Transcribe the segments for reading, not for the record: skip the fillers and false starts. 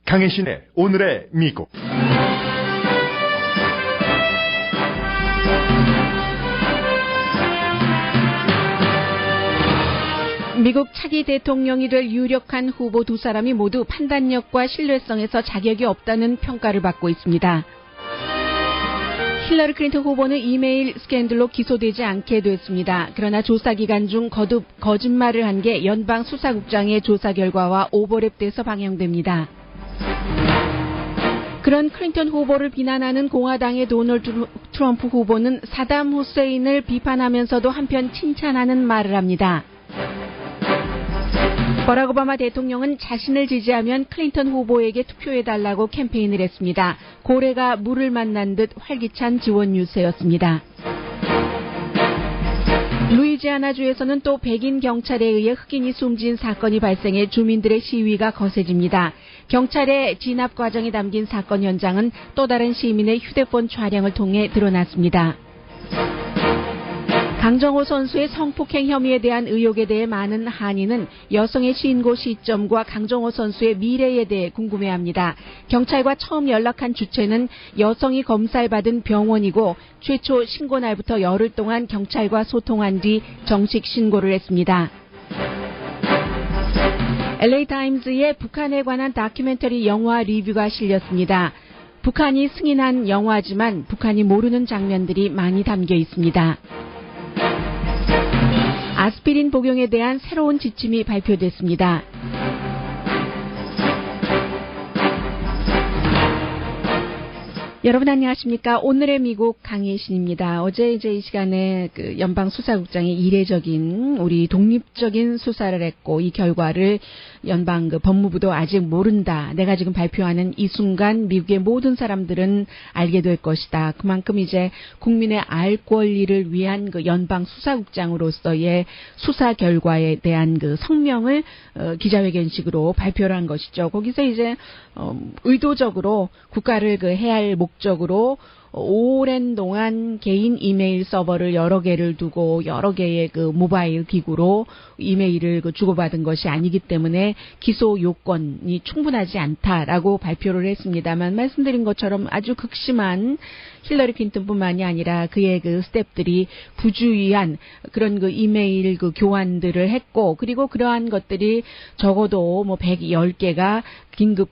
강혜신의 오늘의 미국. 미국 차기 대통령이 될 유력한 후보 두 사람이 모두 판단력과 신뢰성에서 자격이 없다는 평가를 받고 있습니다. 힐러리 클린턴 후보는 이메일 스캔들로 기소되지 않게 됐습니다. 그러나 조사 기간 중 거듭 거짓말을 한 게 연방 수사국장의 조사 결과와 오버랩돼서 방영됩니다. 그런 클린턴 후보를 비난하는 공화당의 도널드 트럼프 후보는 사담 후세인을 비판하면서도 한편 칭찬하는 말을 합니다. 버락 오바마 대통령은 자신을 지지하면 클린턴 후보에게 투표해달라고 캠페인을 했습니다. 고래가 물을 만난 듯 활기찬 지원 유세였습니다. 루이지아나주에서는 또 백인 경찰에 의해 흑인이 숨진 사건이 발생해 주민들의 시위가 거세집니다. 경찰의 진압 과정이 담긴 사건 현장은 또 다른 시민의 휴대폰 촬영을 통해 드러났습니다. 강정호 선수의 성폭행 혐의에 대한 의혹에 대해 많은 한인은 여성의 신고 시점과 강정호 선수의 미래에 대해 궁금해합니다. 경찰과 처음 연락한 주체는 여성이 검사를 받은 병원이고 최초 신고 날부터 열흘 동안 경찰과 소통한 뒤 정식 신고를 했습니다. LA타임즈의 북한에 관한 다큐멘터리 영화 리뷰가 실렸습니다. 북한이 승인한 영화지만 북한이 모르는 장면들이 많이 담겨 있습니다. 아스피린 복용에 대한 새로운 지침이 발표됐습니다. 여러분 안녕하십니까? 오늘의 미국 강혜신입니다. 어제 이 시간에 연방 수사국장이 이례적인 우리 독립적인 수사를 했고 이 결과를 연방 법무부도 아직 모른다. 내가 지금 발표하는 이 순간 미국의 모든 사람들은 알게 될 것이다. 그만큼 이제 국민의 알 권리를 위한 연방 수사국장으로서의 수사 결과에 대한 성명을 기자회견식으로 발표를 한 것이죠. 거기서 이제 의도적으로 국가를 해야 할 목적으로 오랜 동안 개인 이메일 서버를 여러 개를 두고 여러 개의 모바일 기구로 이메일을 주고받은 것이 아니기 때문에 기소 요건이 충분하지 않다라고 발표를 했습니다만 말씀드린 것처럼 아주 극심한 힐러리 클린턴뿐만이 아니라 그의 스태프들이 부주의한 그런 이메일 교환들을 했고 그리고 그러한 것들이 적어도 110개가 긴급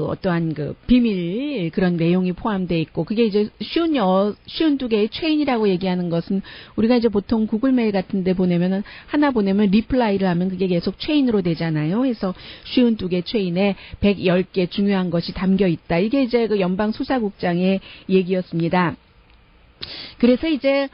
어떠한 비밀 그런 내용이 포함되어 있고 그게 이제 쉬운 두 개의 체인이라고 얘기하는 것은 우리가 이제 보통 구글 메일 같은 데 보내면은 하나 보내면 리플라이를 하면 그게 계속 체인으로 되잖아요. 그래서 쉬운 두 개 체인에 110개 중요한 것이 담겨 있다. 이게 이제 연방 수사국장의 얘기였습니다. 그래서 이제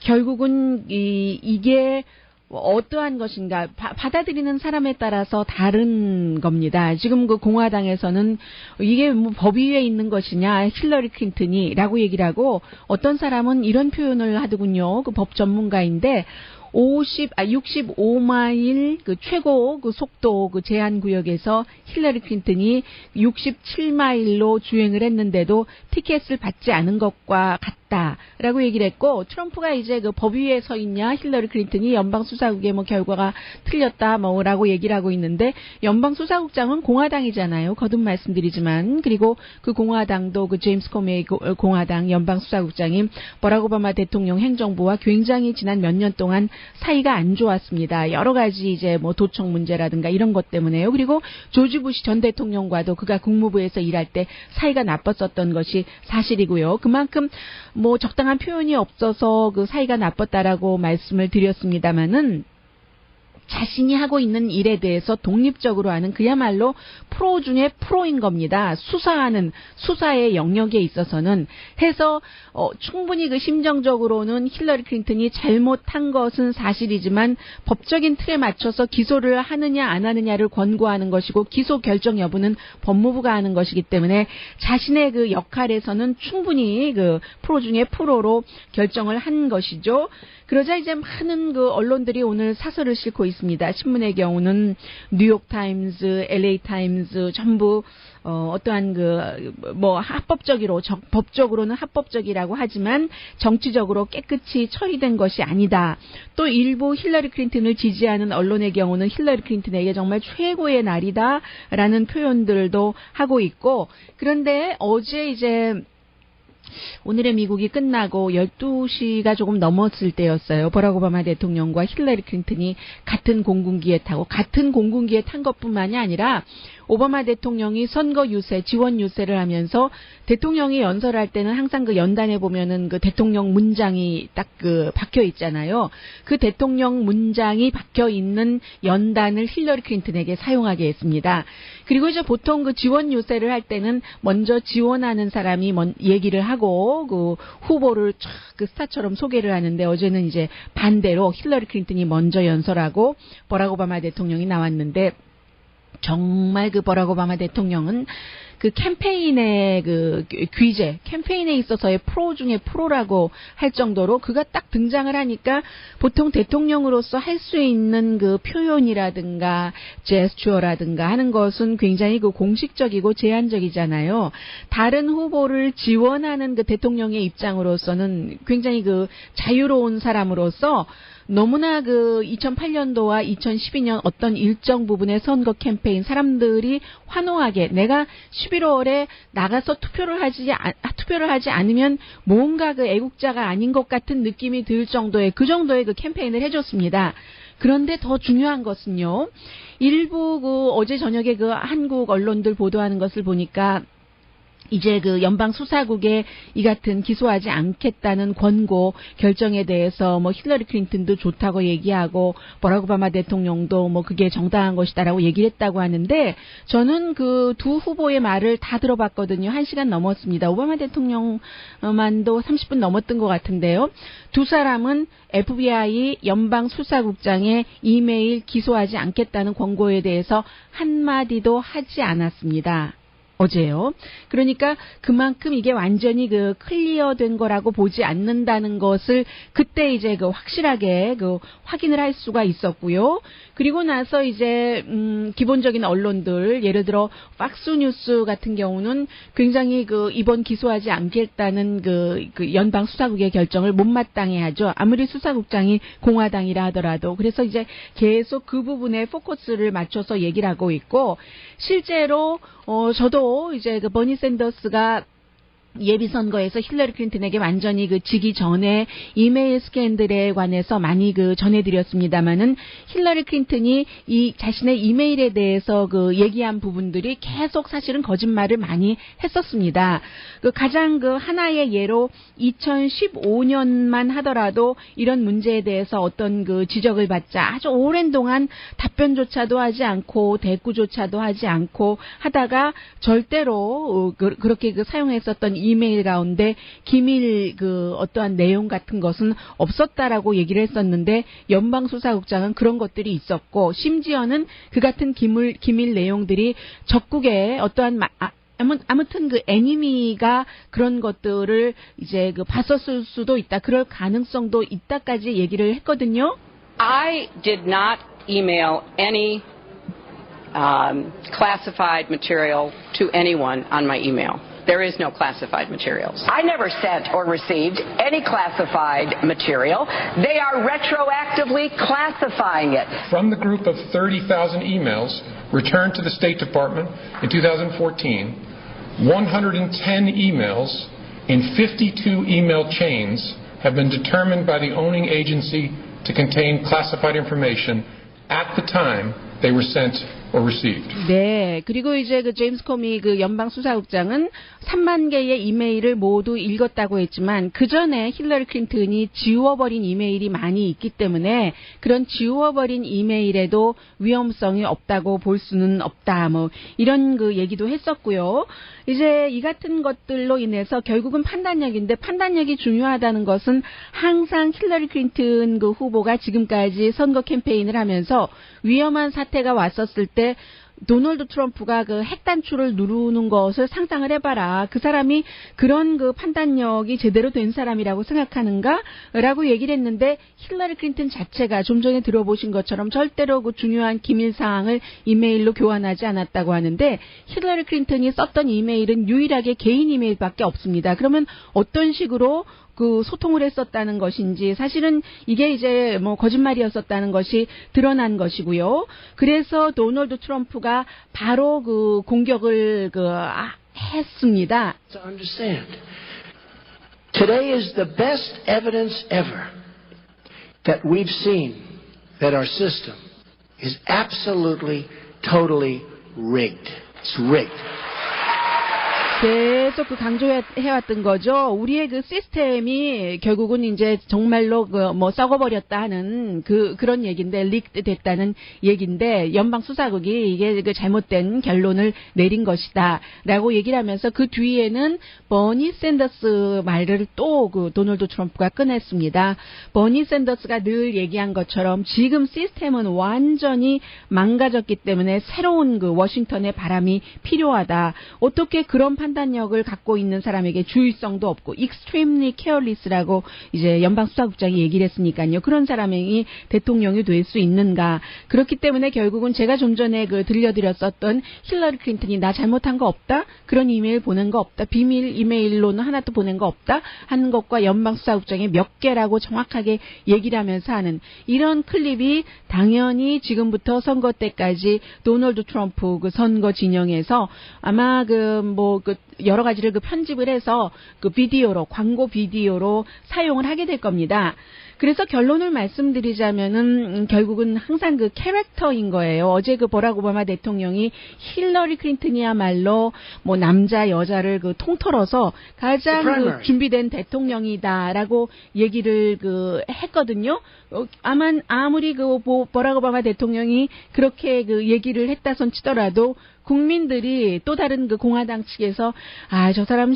결국은 이게 어떠한 것인가 받아들이는 사람에 따라서 다른 겁니다. 지금 공화당에서는 이게 법 위에 있는 것이냐 힐러리 클린턴이라고 얘기를 하고 어떤 사람은 이런 표현을 하더군요. 법 전문가인데 65마일 최고 속도 제한 구역에서 힐러리 클린턴이 67마일로 주행을 했는데도 티켓을 받지 않은 것과 같다라고 얘기를 했고 트럼프가 이제 법 위에 서 있냐 힐러리 클린턴이 연방 수사국의 결과가 틀렸다 라고 얘기를 하고 있는데 연방 수사국장은 공화당이잖아요. 거듭 말씀드리지만 그리고 공화당도 제임스 코메이 공화당 연방 수사국장인 버락 오바마 대통령 행정부와 굉장히 지난 몇 년 동안 사이가 안 좋았습니다. 여러 가지 이제 도청 문제라든가 이런 것 때문에요. 그리고 조지 부시 전 대통령과도 그가 국무부에서 일할 때 사이가 나빴었던 것이 사실이고요. 그만큼 적당한 표현이 없어서 사이가 나빴다라고 말씀을 드렸습니다마는 자신이 하고 있는 일에 대해서 독립적으로 하는 그야말로 프로 중에 프로인 겁니다. 수사의 영역에 있어서는 해서 충분히 심정적으로는 힐러리 클린턴이 잘못한 것은 사실이지만 법적인 틀에 맞춰서 기소를 하느냐 안 하느냐를 권고하는 것이고 기소 결정 여부는 법무부가 하는 것이기 때문에 자신의 역할에서는 충분히 프로 중에 프로로 결정을 한 것이죠. 그러자 이제 많은 언론들이 오늘 사설을 싣고 있습니다. 있습니다. 신문의 경우는 뉴욕타임즈, LA타임즈 전부 어떠한 법적으로는 합법적이라고 하지만 정치적으로 깨끗이 처리된 것이 아니다. 또 일부 힐러리 클린턴을 지지하는 언론의 경우는 힐러리 클린턴에게 정말 최고의 날이다라는 표현들도 하고 있고, 그런데 어제 이제 오늘의 미국이 끝나고 12시가 조금 넘었을 때였어요. 버락 오바마 대통령과 힐러리 클린턴이 같은 공군기에 타고, 같은 공군기에 탄 것뿐만이 아니라 오바마 대통령이 선거 유세, 지원 유세를 하면서 대통령이 연설할 때는 항상 그 연단에 보면은 그 대통령 문장이 딱 박혀 있잖아요. 그 대통령 문장이 박혀 있는 연단을 힐러리 클린턴에게 사용하게 했습니다. 그리고 이제 보통 그 지원 유세를 할 때는 먼저 지원하는 사람이 얘기를 하고 그 후보를 쫙 그 스타처럼 소개를 하는데, 어제는 이제 반대로 힐러리 클린턴이 먼저 연설하고 버락 오바마 대통령이 나왔는데, 정말 그 버락 오바마 대통령은 그 캠페인의 그 귀재, 캠페인에 있어서의 프로 중에 프로라고 할 정도로 그가 딱 등장을 하니까 보통 대통령으로서 할 수 있는 그 표현이라든가 제스처라든가 하는 것은 굉장히 그 공식적이고 제한적이잖아요. 다른 후보를 지원하는 그 대통령의 입장으로서는 굉장히 그 자유로운 사람으로서 너무나 그 2008년도와 2012년 어떤 일정 부분의 선거 캠페인 사람들이 환호하게, 내가 11월에 나가서 투표를 하지 않으면 뭔가 그 애국자가 아닌 것 같은 느낌이 들 정도의 그 캠페인을 해줬습니다. 그런데 더 중요한 것은요, 일부 그 어제 저녁에 그 한국 언론들 보도하는 것을 보니까 이제 그 연방 수사국에 이 같은 기소하지 않겠다는 권고 결정에 대해서 뭐 힐러리 클린턴도 좋다고 얘기하고 버락 오바마 대통령도 뭐 그게 정당한 것이다라고 얘기를 했다고 하는데, 저는 그 두 후보의 말을 다 들어봤거든요. 1시간 넘었습니다. 오바마 대통령만도 30분 넘었던 것 같은데요. 두 사람은 FBI 연방 수사국장의 이메일 기소하지 않겠다는 권고에 대해서 한마디도 하지 않았습니다. 어제요. 그러니까 그만큼 이게 완전히 그 클리어된 거라고 보지 않는다는 것을 그때 이제 그 확실하게 그 확인을 할 수가 있었고요. 그리고 나서 이제 기본적인 언론들, 예를 들어 팍스뉴스 같은 경우는 굉장히 그 이번 기소하지 않겠다는 그 연방 수사국의 결정을 못마땅해 하죠. 아무리 수사국장이 공화당이라 하더라도. 그래서 이제 계속 그 부분에 포커스를 맞춰서 얘기를 하고 있고, 실제로 저도 이제 그 버니 샌더스가 예비선거에서 힐러리 클린턴에게 완전히 그 지기 전에 이메일 스캔들에 관해서 많이 그 전해드렸습니다만은, 힐러리 클린턴이 이 자신의 이메일에 대해서 그 얘기한 부분들이 계속 사실은 거짓말을 많이 했었습니다. 그 가장 그 하나의 예로 2015년만 하더라도 이런 문제에 대해서 어떤 그 지적을 받자 아주 오랜 동안 답변조차도 하지 않고 대꾸조차도 하지 않고 하다가 절대로 그렇게 그 사용했었던 이메일 가운데 기밀 그 어떠한 내용 같은 것은 없었다라고 얘기를 했었는데, 연방수사국장은 그런 것들이 있었고, 심지어는 그 같은 기밀 내용들이 적국의 어떠한 아무튼 그 애니미가 그런 것들을 이제 그 봤었을 수도 있다, 그럴 가능성도 있다까지 얘기를 했거든요. I did not email any classified material to anyone on my email. There is no classified materials. I never sent or received any classified material. They are retroactively classifying it. From the group of 30,000 emails returned to the State Department in 2014, 110 emails in 52 email chains have been determined by the owning agency to contain classified information at the time they were sent or received. 네, 그리고 이제 그 제임스 코미 그 연방 수사국장은 3만 개의 이메일을 모두 읽었다고 했지만, 그 전에 힐러리 클린턴이 지워버린 이메일이 많이 있기 때문에 그런 지워버린 이메일에도 위험성이 없다고 볼 수는 없다, 뭐 이런 그 얘기도 했었고요. 이제 이 같은 것들로 인해서 결국은 판단력인데, 판단력이 중요하다는 것은 항상 힐러리 클린턴 그 후보가 지금까지 선거 캠페인을 하면서 위험한 사태가 왔었을 때 도널드 트럼프가 그 핵 단추를 누르는 것을 상상을 해봐라. 그 사람이 그런 그 판단력이 제대로 된 사람이라고 생각하는가라고 얘기를 했는데 힐러리 클린턴 자체가 좀 전에 들어보신 것처럼 절대로 그 중요한 기밀 사항을 이메일로 교환하지 않았다고 하는데 힐러리 클린턴이 썼던 이메일은 유일하게 개인 이메일밖에 없습니다. 그러면 어떤 식으로 그 소통을 했었다는 것인지 사실은 이게 이제 뭐 거짓말이었었다는 것이 드러난 것이고요. 그래서 도널드 트럼프가 바로 그 공격을 했습니다. To understand, today is the best evidence ever that we've seen that our system is absolutely, totally rigged. It's rigged. 계속 그 강조해왔던 거죠. 우리의 그 시스템이 결국은 이제 정말로 썩어버렸다 하는 그런 얘기인데, 릭 됐다는 얘기인데, 연방 수사국이 이게 그 잘못된 결론을 내린 것이다. 라고 얘기를 하면서 그 뒤에는 버니 샌더스 말을 또 그 도널드 트럼프가 꺼냈습니다. 버니 샌더스가 늘 얘기한 것처럼 지금 시스템은 완전히 망가졌기 때문에 새로운 그 워싱턴의 바람이 필요하다. 어떻게 그런 판단력을 갖고 있는 사람에게 주의성도 없고 extremely careless라고 이제 연방수사국장이 얘기를 했으니까요. 그런 사람이 대통령이 될 수 있는가. 그렇기 때문에 결국은 제가 좀 전에 그 들려드렸었던 힐러리 클린턴이 나 잘못한 거 없다? 그런 이메일 보낸 거 없다? 비밀 이메일로는 하나도 보낸 거 없다? 하는 것과 연방수사국장이 몇 개라고 정확하게 얘기를 하면서 하는 이런 클립이 당연히 지금부터 선거 때까지 도널드 트럼프 그 선거 진영에서 아마 여러 가지를 그 편집을 해서 그 비디오로, 광고 비디오로 사용을 하게 될 겁니다. 그래서 결론을 말씀드리자면은 결국은 항상 그 캐릭터인 거예요. 어제 그 버락 오바마 대통령이 힐러리 클린턴이야말로 뭐 남자 여자를 그 통틀어서 가장 그 준비된 대통령이다라고 얘기를 그 했거든요. 아무리 그 버락 오바마 대통령이 그렇게 그 얘기를 했다손 치더라도 국민들이 또 다른 그 공화당 측에서 저 사람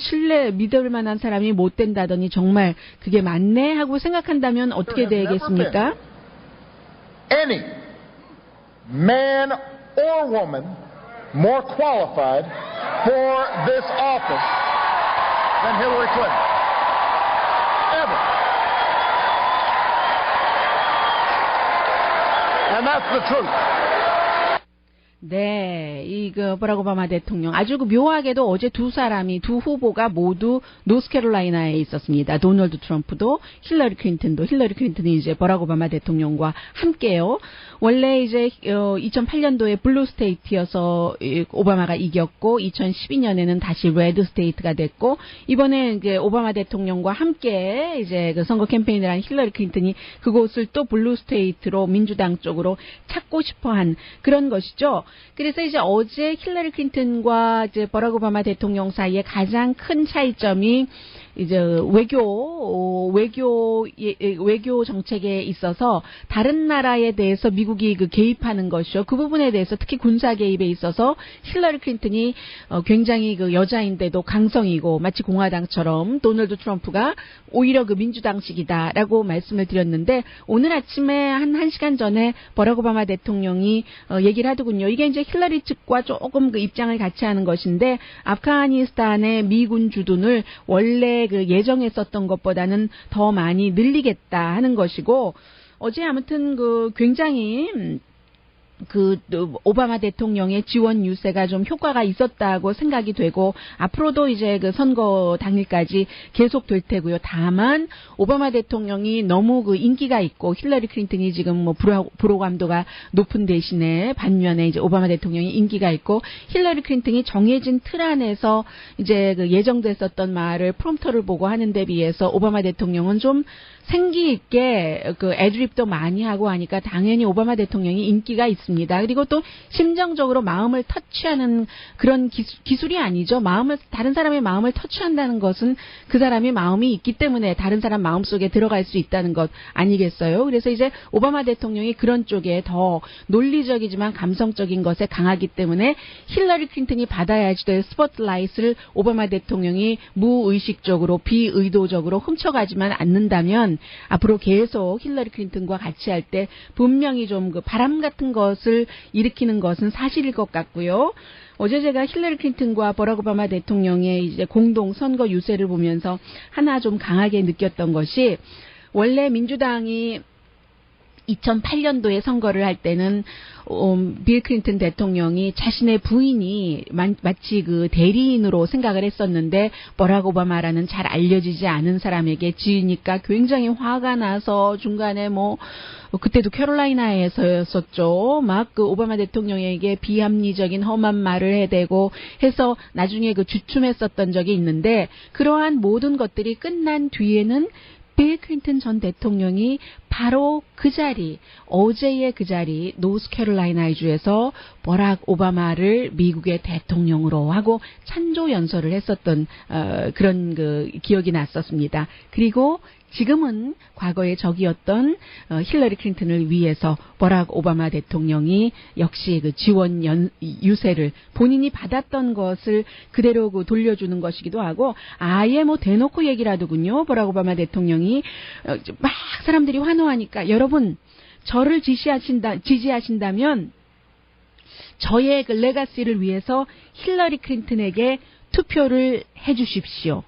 믿을 만한 사람이 못 된다더니 정말 그게 맞네 하고 생각한다면 어떻게 되겠습니까? Any man or woman more qualified for this office than Hillary Clinton. Ever. And that's the truth. 네, 버락 오바마 대통령 아주 묘하게도 어제 두 후보가 모두 노스캐롤라이나에 있었습니다. 도널드 트럼프도 힐러리 클린턴이 이제 버락 오바마 대통령과 함께요. 원래 이제 2008년도에 블루 스테이트여서 오바마가 이겼고 2012년에는 다시 레드 스테이트가 됐고 이번에 이제 오바마 대통령과 함께 이제 그 선거 캠페인을 한 힐러리 클린턴이 그곳을 또 블루 스테이트로 민주당 쪽으로 찾고 싶어한 그런 것이죠. 그래서 이제 어제 힐러리 클린턴과 이제 버락 오바마 대통령 사이에 가장 큰 차이점이 이제 외교 정책에 있어서 다른 나라에 대해서 미국이 그 개입하는 것이요. 그 부분에 대해서 특히 군사 개입에 있어서 힐러리 클린턴이 굉장히 그 여자인데도 강성이고 마치 공화당처럼 도널드 트럼프가 오히려 그 민주당식이다라고 말씀을 드렸는데 오늘 아침에 한 1시간 전에 버락 오바마 대통령이 얘기를 하더군요. 이게 이제 힐러리 측과 조금 그 입장을 같이 하는 것인데 아프가니스탄의 미군 주둔을 원래 그 예정했었던 것보다는 더 많이 늘리겠다 하는 것이고 어제 아무튼 그 굉장히 오바마 대통령의 지원 유세가 좀 효과가 있었다고 생각이 되고 앞으로도 이제 그 선거 당일까지 계속될 테고요. 다만 오바마 대통령이 너무 그 인기가 있고 힐러리 클린턴이 지금 뭐 불호감도가 높은 대신에 반면에 이제 오바마 대통령이 인기가 있고 힐러리 클린턴이 정해진 틀 안에서 이제 그 예정됐었던 말을 프롬프터를 보고 하는 데 비해서 오바마 대통령은 좀 생기 있게 그 애드립도 많이 하고 하니까 당연히 오바마 대통령이 인기가 있습니다. 그리고 또 심정적으로 마음을 터치하는 그런 기술이 아니죠. 다른 사람의 마음을 터치한다는 것은 그 사람의 마음이 있기 때문에 다른 사람 마음속에 들어갈 수 있다는 것 아니겠어요? 그래서 이제 오바마 대통령이 그런 쪽에 더 논리적이지만 감성적인 것에 강하기 때문에 힐러리 클린턴이 받아야지 될 스포트라이트를 오바마 대통령이 무의식적으로 비의도적으로 훔쳐가지만 않는다면 앞으로 계속 힐러리 클린턴과 같이 할 때 분명히 좀 그 바람 같은 것 것을 일으키는 것은 사실일 것 같고요. 어제 제가 힐러리 클린턴과 버락 오바마 대통령의 이제 공동 선거 유세를 보면서 하나 좀 강하게 느꼈던 것이, 원래 민주당이 2008년도에 선거를 할 때는 빌 클린턴 대통령이 자신의 부인이 마치 그 대리인으로 생각을 했었는데, 버락 오바마라는 잘 알려지지 않은 사람에게 지으니까 굉장히 화가 나서 중간에 그때도 캐롤라이나에서였었죠. 막 그 오바마 대통령에게 비합리적인 험한 말을 해대고 해서 나중에 그 주춤했었던 적이 있는데, 그러한 모든 것들이 끝난 뒤에는 빌 클린턴 전 대통령이 바로 그 자리, 어제의 그 자리, 노스캐롤라이나 주에서 버락 오바마를 미국의 대통령으로 하고 찬조 연설을 했었던 그런 그 기억이 났었습니다. 그리고 지금은 과거의 적이었던 힐러리 클린턴을 위해서 버락 오바마 대통령이 역시 그 지원 유세를 본인이 받았던 것을 그대로 그 돌려주는 것이기도 하고, 아예 대놓고 얘기를 하더군요. 버락 오바마 대통령이 막 사람들이 환호하니까, 여러분 저를 지지하신다면 저의 그 레가시를 위해서 힐러리 클린턴에게 투표를 해주십시오.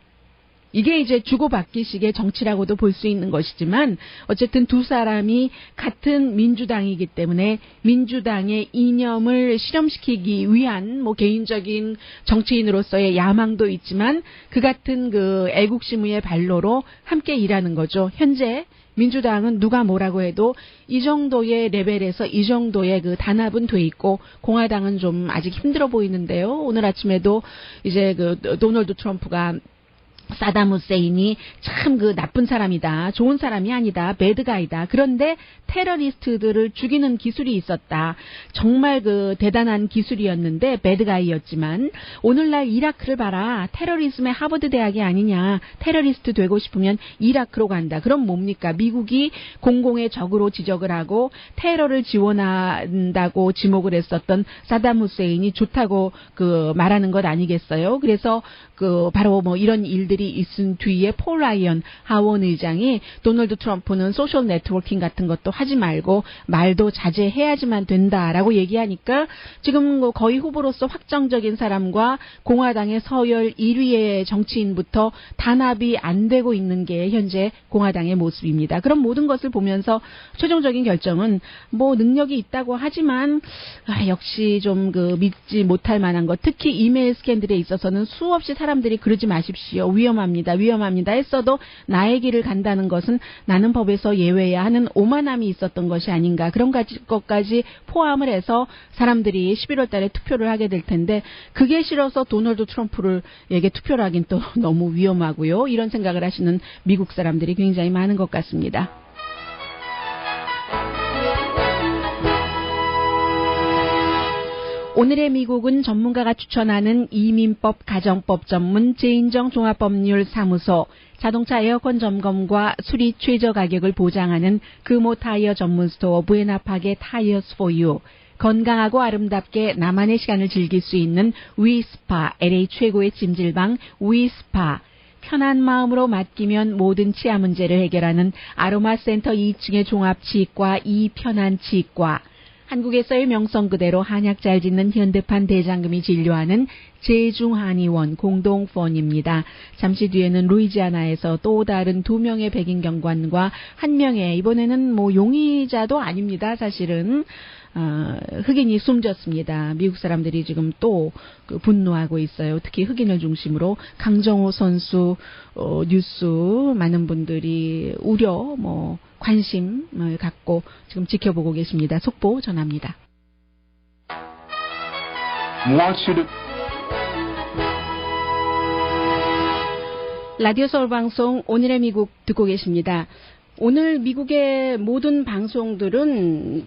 이게 이제 주고받기식의 정치라고도 볼 수 있는 것이지만, 어쨌든 두 사람이 같은 민주당이기 때문에 민주당의 이념을 실현시키기 위한 개인적인 정치인으로서의 야망도 있지만, 그 같은 그 애국심의 발로로 함께 일하는 거죠. 현재 민주당은 누가 뭐라고 해도 이 정도의 레벨에서 이 정도의 그 단합은 돼 있고, 공화당은 좀 아직 힘들어 보이는데요. 오늘 아침에도 이제 그 도널드 트럼프가 사담 후세인이 참 그 나쁜 사람이다, 좋은 사람이 아니다, 배드가이다, 그런데 테러리스트들을 죽이는 기술이 있었다, 정말 그 대단한 기술이었는데 배드가이였지만, 오늘날 이라크를 봐라, 테러리즘의 하버드 대학이 아니냐, 테러리스트 되고 싶으면 이라크로 간다. 그럼 뭡니까? 미국이 공공의 적으로 지적을 하고 테러를 지원한다고 지목을 했었던 사담 후세인이 좋다고 그 말하는 것 아니겠어요? 그래서 그 바로 이런 일들이 있은 뒤에 폴 라이언 하원 의장이 도널드 트럼프는 소셜 네트워킹 같은 것도 하지 말고 말도 자제해야지만 된다라고 얘기하니까, 지금 거의 후보로서 확정적인 사람과 공화당의 서열 1위의 정치인부터 단합이 안 되고 있는 게 현재 공화당의 모습입니다. 그런 모든 것을 보면서 최종적인 결정은 능력이 있다고 하지만 역시 좀 그 믿지 못할 만한 것, 특히 이메일 스캔들에 있어서는 수없이 사람들이 그러지 마십시오, 위험합니다 했어도 나의 길을 간다는 것은 나는 법에서 예외야 하는 오만함이 있었던 것이 아닌가, 그런 것까지 포함을 해서 사람들이 11월 달에 투표를 하게 될 텐데, 그게 싫어서 도널드 트럼프에게 투표를 하긴 또 너무 위험하고요. 이런 생각을 하시는 미국 사람들이 굉장히 많은 것 같습니다. 오늘의 미국은 전문가가 추천하는 이민법 가정법 전문 제인정 종합법률사무소, 자동차 에어컨 점검과 수리 최저 가격을 보장하는 금호 타이어 전문 스토어 부에나파게 타이어스 포유, 건강하고 아름답게 나만의 시간을 즐길 수 있는 위스파, LA 최고의 찜질방 위스파, 편한 마음으로 맡기면 모든 치아 문제를 해결하는 아로마 센터 2층의 종합치과 이편한치과, 한국에서의 명성 그대로 한약 잘 짓는 현대판 대장금이 진료하는 제중한의원 공동펀입니다. 잠시 뒤에는 루이지아나에서 또 다른 2명의 백인 경관과 1명의, 이번에는 용의자도 아닙니다. 사실은 흑인이 숨졌습니다. 미국 사람들이 지금 또 분노하고 있어요. 특히 흑인을 중심으로 강정호 선수 뉴스 많은 분들이 우려 관심을 갖고 지금 지켜보고 계십니다. 속보 전합니다. 라디오 서울 방송 오늘의 미국 듣고 계십니다. 오늘 미국의 모든 방송들은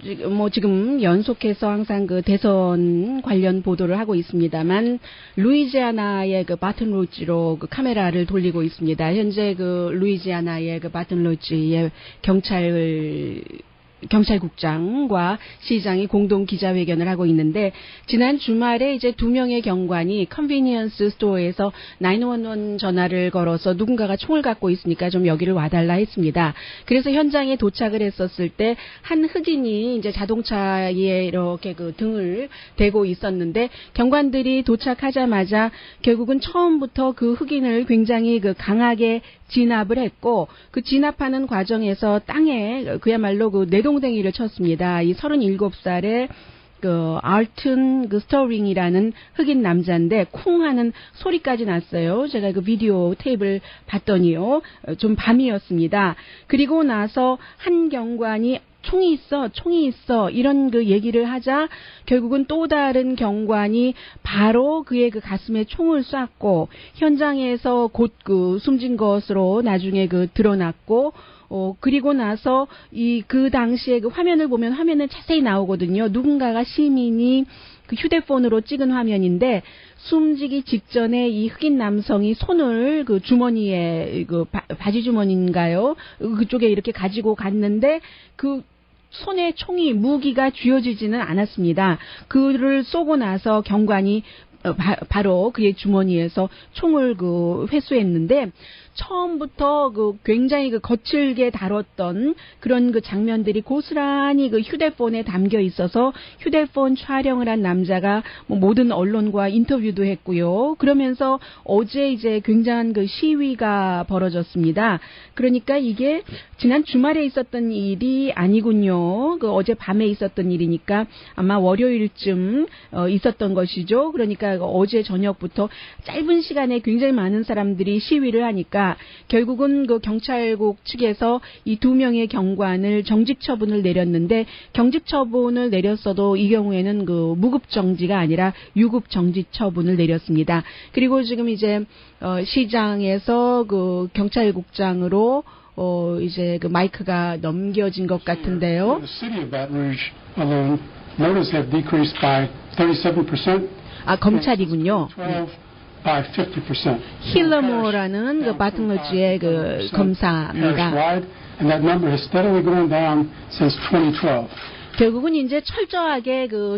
지금 연속해서 항상 그 대선 관련 보도를 하고 있습니다만, 루이지아나의 그 바튼루즈로 그 카메라를 돌리고 있습니다. 현재 그 루이지아나의 그 바튼루즈의 경찰 경찰국장과 시장이 공동 기자회견을 하고 있는데 지난 주말에 이제 2명의 경관이 컨비니언스 스토어에서 911 전화를 걸어서 누군가가 총을 갖고 있으니까 좀 여기를 와달라 했습니다. 그래서 현장에 도착을 했었을 때 한 흑인이 이제 자동차에 이렇게 그 등을 대고 있었는데 경관들이 도착하자마자 결국은 처음부터 그 흑인을 굉장히 그 강하게 진압을 했고 그 진압하는 과정에서 땅에 그야말로 그 내동댕이를 쳤습니다. 이 37살의 그 알튼 그 스터링이라는 흑인 남자인데 쿵 하는 소리까지 났어요. 제가 그 비디오 테이프를 봤더니요. 좀 밤이었습니다. 그리고 나서 한 경관이 총이 있어 이런 그 얘기를 하자 결국은 또 다른 경관이 바로 그의 그 가슴에 총을 쐈고 현장에서 곧 그 숨진 것으로 나중에 그 드러났고 그리고 나서 그 당시에 그 화면을 보면 화면에 자세히 나오거든요. 누군가가 시민이 그 휴대폰으로 찍은 화면인데 숨지기 직전에 이 흑인 남성이 손을 그 주머니에 그 바지 주머니인가요? 그쪽에 이렇게 가지고 갔는데 그 손에 총이 무기가 쥐어지지는 않았습니다. 그를 쏘고 나서 경관이 바로 그의 주머니에서 총을 그 회수했는데 처음부터 그 굉장히 그 거칠게 다뤘던 그런 그 장면들이 고스란히 그 휴대폰에 담겨 있어서 휴대폰 촬영을 한 남자가 뭐 모든 언론과 인터뷰도 했고요. 그러면서 어제 이제 굉장한 그 시위가 벌어졌습니다. 그러니까 이게 지난 주말에 있었던 일이 아니군요. 그 어제 밤에 있었던 일이니까 아마 월요일쯤 있었던 것이죠. 그러니까 어제 저녁부터 짧은 시간에 굉장히 많은 사람들이 시위를 하니까 결국은 그 경찰국 측에서 이 2명의 경관을 정직 처분을 내렸는데 경직 처분을 내렸어도 이 경우에는 그 무급 정지가 아니라 유급 정지 처분을 내렸습니다. 그리고 지금 이제 시장에서 그 경찰국장으로 이제 그 마이크가 넘겨진 것 같은데요. 검찰이군요. 힐러모라는 그 바통러지의 그 검사입니다. 결국은 이제 철저하게 그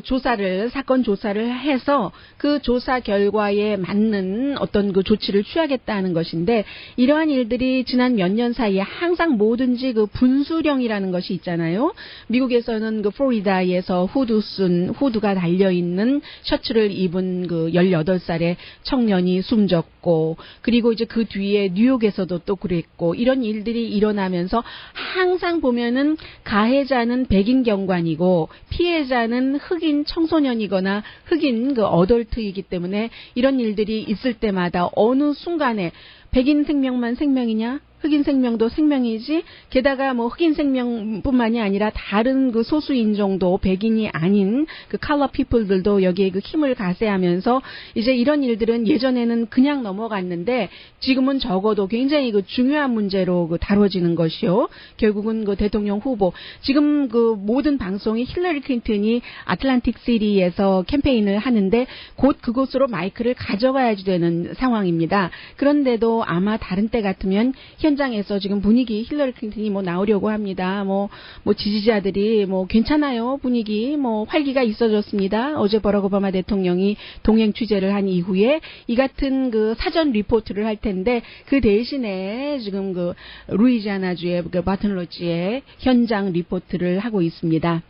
사건 조사를 해서 그 조사 결과에 맞는 어떤 그 조치를 취하겠다는 것인데 이러한 일들이 지난 몇 년 사이에 항상 뭐든지 그 분수령이라는 것이 있잖아요. 미국에서는 그 플로리다에서 후드가 달려있는 셔츠를 입은 그 18살의 청년이 숨졌고 그리고 이제 그 뒤에 뉴욕에서도 또 그랬고 이런 일들이 일어나면서 항상 보면은 가해자는 백인 경관 이고 피해자는 흑인 청소년이거나 흑인 그 어덜트이기 때문에 이런 일들이 있을 때마다 어느 순간에 백인 생명만 생명이냐? 흑인 생명도 생명이지. 게다가 뭐 흑인 생명뿐만이 아니라 다른 그 소수 인종도 백인이 아닌 그 컬러 피플들도 여기에 그 힘을 가세하면서 이제 이런 일들은 예전에는 그냥 넘어갔는데 지금은 적어도 굉장히 그 중요한 문제로 그 다뤄지는 것이요. 결국은 그 대통령 후보 지금 그 모든 방송이 힐러리 클린턴이 아틀란틱 시티에서 캠페인을 하는데 곧 그곳으로 마이크를 가져가야지 되는 상황입니다. 그런데도 아마 다른 때 같으면 현장에서 지금 분위기 힐러리 클린턴이 뭐 나오려고 합니다. 뭐 지지자들이 뭐 괜찮아요. 분위기 뭐 활기가 있어졌습니다. 어제 버락 오바마 대통령이 동행 취재를 한 이후에 이 같은 그 사전 리포트를 할 텐데 그 대신에 지금 그 루이지아나주의 그 바튼러지의 현장 리포트를 하고 있습니다.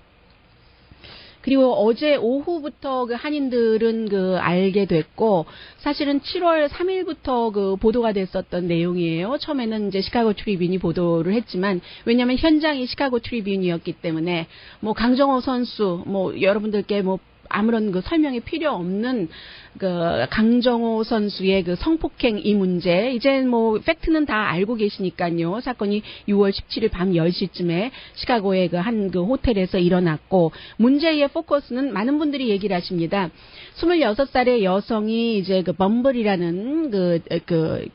그리고 어제 오후부터 그 한인들은 그 알게 됐고 사실은 7월 3일부터 그 보도가 됐었던 내용이에요. 처음에는 이제 시카고 트리뷴이 보도를 했지만 왜냐하면 현장이 시카고 트리뷴이었기 때문에 뭐 강정호 선수 뭐 여러분들께 뭐 아무런 그 설명이 필요 없는 그 강정호 선수의 그 성폭행 이 문제 이제 뭐 팩트는 다 알고 계시니까요. 사건이 6월 17일 밤 10시쯤에 시카고의 그 한 그 호텔에서 일어났고 문제의 포커스는 많은 분들이 얘기를 하십니다. 26살의 여성이 이제 그 범블이라는 그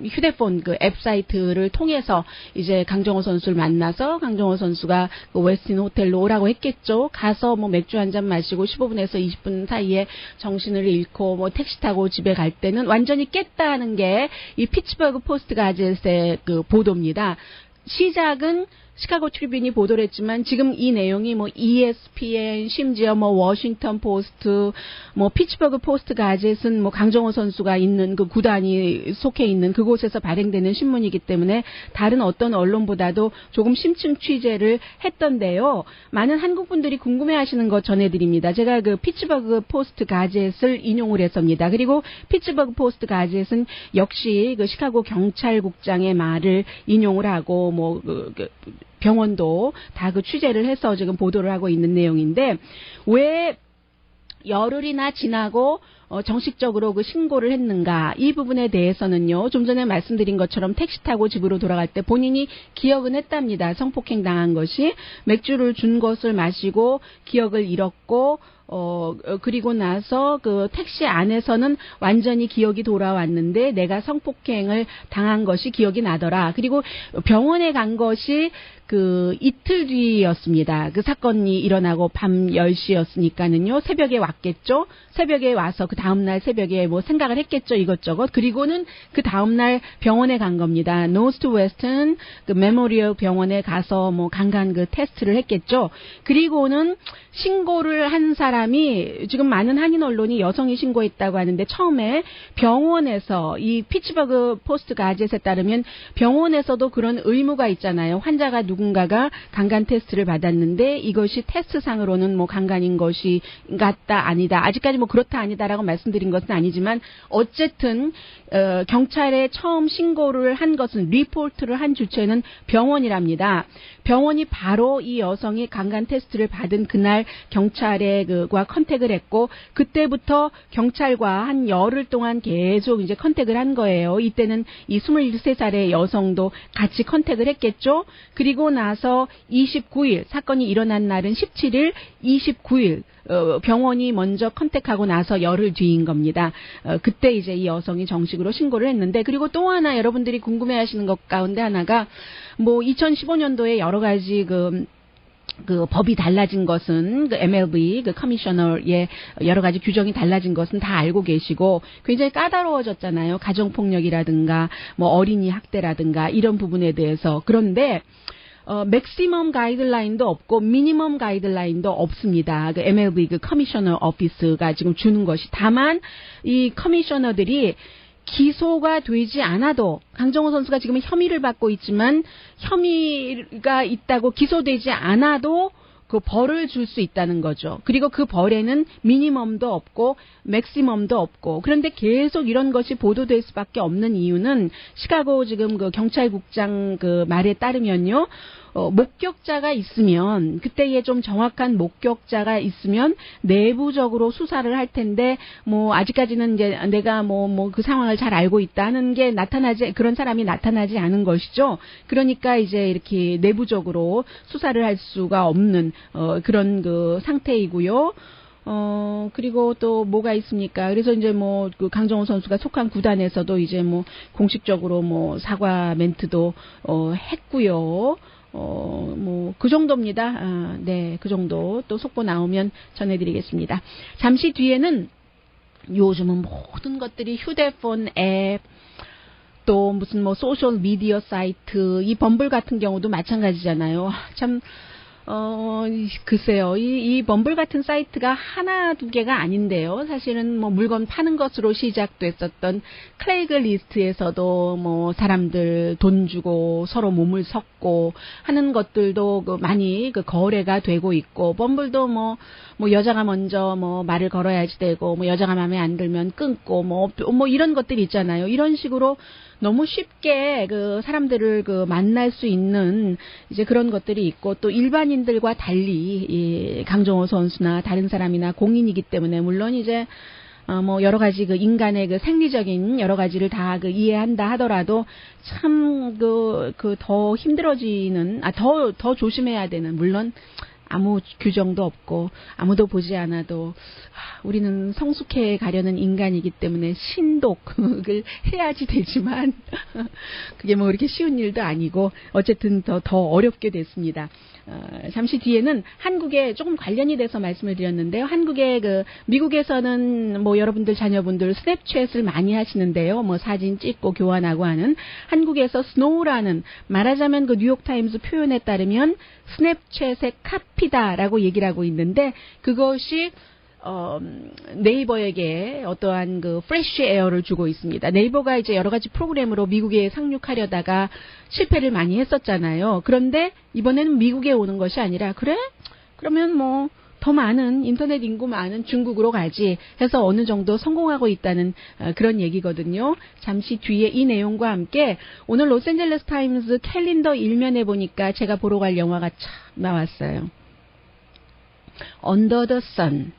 휴대폰 그 앱 사이트를 통해서 이제 강정호 선수를 만나서 강정호 선수가 그 웨스틴 호텔로 오라고 했겠죠. 가서 뭐 맥주 한 잔 마시고 15분에서 20분 사이에 정신을 잃고 뭐 택시 타고 집에 갈 때는 완전히 깼다는 게 이 피츠버그 포스트 가젯의 그 보도입니다. 시작은 시카고 트리뷴이 보도를 했지만 지금 이 내용이 뭐 ESPN, 심지어 뭐 워싱턴 포스트, 뭐 피츠버그 포스트 가젯은 뭐 강정호 선수가 있는 그 구단이 속해 있는 그곳에서 발행되는 신문이기 때문에 다른 어떤 언론보다도 조금 심층 취재를 했던데요. 많은 한국 분들이 궁금해하시는 것 전해드립니다. 제가 그 피츠버그 포스트 가젯을 인용을 했습니다. 그리고 피츠버그 포스트 가젯은 역시 그 시카고 경찰국장의 말을 인용을 하고 뭐 병원도 다 그 취재를 해서 지금 보도를 하고 있는 내용인데 왜 열흘이나 지나고 정식적으로 그 신고를 했는가 이 부분에 대해서는요. 좀 전에 말씀드린 것처럼 택시 타고 집으로 돌아갈 때 본인이 기억은 했답니다. 성폭행 당한 것이 맥주를 준 것을 마시고 기억을 잃었고 그리고 나서 그 택시 안에서는 완전히 기억이 돌아왔는데 내가 성폭행을 당한 것이 기억이 나더라. 그리고 병원에 간 것이 그 이틀 뒤였습니다. 그 사건이 일어나고 밤 10시였으니까는요. 새벽에 왔겠죠. 새벽에 와서 그 다음날 새벽에 뭐 생각을 했겠죠. 이것저것. 그리고는 그 다음날 병원에 간 겁니다. 노스트 웨스턴 그 메모리얼 병원에 가서 뭐 강간 그 테스트를 했겠죠. 그리고는 신고를 한 사람이 지금 많은 한인 언론이 여성이 신고했다고 하는데 처음에 병원에서 이 피츠버그 포스트 가젯에 따르면 병원에서도 그런 의무가 있잖아요. 환자가 누군가가 강간 테스트를 받았는데 이것이 테스트상으로는 뭐 강간인 것이 같다 아니다. 아직까지 뭐 그렇다 아니다라고 말씀드린 것은 아니지만 어쨌든 경찰에 처음 신고를 한 것은 리포트를 한 주체는 병원이랍니다. 병원이 바로 이 여성이 강간 테스트를 받은 그날 경찰에 그와 컨택을 했고 그때부터 경찰과 한 열흘 동안 계속 이제 컨택을 한 거예요. 이때는 이 23살의 여성도 같이 컨택을 했겠죠. 그리고 나서 29일 사건이 일어난 날은 17일, 29일 병원이 먼저 컨택하고 나서 열흘 뒤인 겁니다. 그때 이제 이 여성이 정식으로 신고를 했는데 그리고 또 하나 여러분들이 궁금해하시는 것 가운데 하나가 뭐 2015년도에 여러 가지 그 법이 달라진 것은 그 MLB 그 커미셔너의 여러 가지 규정이 달라진 것은 다 알고 계시고 굉장히 까다로워졌잖아요. 가정폭력이라든가 뭐 어린이 학대라든가 이런 부분에 대해서. 그런데 맥시멈 가이드라인도 없고 미니멈 가이드라인도 없습니다. 그 MLB 그 커미셔너 오피스가 지금 주는 것이 다만 이 커미셔너들이 기소가 되지 않아도 강정호 선수가 지금 혐의를 받고 있지만 혐의가 있다고 기소되지 않아도 그 벌을 줄 수 있다는 거죠. 그리고 그 벌에는 미니멈도 없고 맥시멈도 없고 그런데 계속 이런 것이 보도될 수밖에 없는 이유는 시카고 지금 그 경찰국장 그 말에 따르면요. 목격자가 있으면 그때에 좀 정확한 목격자가 있으면 내부적으로 수사를 할 텐데 뭐 아직까지는 이제 내가 뭐 그 상황을 잘 알고 있다는 게 그런 사람이 나타나지 않은 것이죠. 그러니까 이제 이렇게 내부적으로 수사를 할 수가 없는 그런 그 상태이고요. 그리고 또 뭐가 있습니까? 그래서 이제 뭐 그 강정호 선수가 속한 구단에서도 이제 뭐 공식적으로 뭐 사과 멘트도 했고요. 뭐 그 정도입니다. 네, 그 정도 또 속보 나오면 전해드리겠습니다. 잠시 뒤에는 요즘은 모든 것들이 휴대폰 앱 또 무슨 뭐 소셜 미디어 사이트 이 범블 같은 경우도 마찬가지잖아요. 참 글쎄요. 이 범블 같은 사이트가 하나 두 개가 아닌데요. 사실은 뭐 물건 파는 것으로 시작됐었던 크레이글리스트에서도 뭐 사람들 돈 주고 서로 몸을 섞고 하는 것들도 많이 거래가 되고 있고 범블도 뭐 여자가 먼저 뭐 말을 걸어야지 되고 뭐 여자가 마음에 안 들면 끊고 뭐 이런 것들이 있잖아요. 이런 식으로 너무 쉽게 그 사람들을 만날 수 있는 이제 그런 것들이 있고 또 일반인들과 달리 이 강정호 선수나 다른 사람이나 공인이기 때문에 물론 이제 뭐 여러 가지 그 인간의 그 생리적인 여러 가지를 다 이해한다 하더라도 참 더 힘들어지는 더 조심해야 되는 물론 아무 규정도 없고 아무도 보지 않아도 우리는 성숙해 가려는 인간이기 때문에 신독을 해야지 되지만 그게 뭐 그렇게 쉬운 일도 아니고 어쨌든 더 어렵게 됐습니다. 잠시 뒤에는 한국에 조금 관련이 돼서 말씀을 드렸는데요. 미국에서는 뭐 여러분들 자녀분들 스냅챗을 많이 하시는데요. 뭐 사진 찍고 교환하고 하는 한국에서 스노우라는 말하자면 그 뉴욕타임스 표현에 따르면 스냅챗의 카피다라고 얘기를 하고 있는데 그것이 네이버에게 어떠한 그 프레쉬 에어를 주고 있습니다. 네이버가 이제 여러 가지 프로그램으로 미국에 상륙하려다가 실패를 많이 했었잖아요. 그런데 이번에는 미국에 오는 것이 아니라 그래? 그러면 뭐 더 많은 인터넷 인구 많은 중국으로 가지 해서 어느 정도 성공하고 있다는 그런 얘기거든요. 잠시 뒤에 이 내용과 함께 오늘 로스앤젤레스 타임스 캘린더 일면에 보니까 제가 보러 갈 영화가 참 나왔어요. Under the Sun.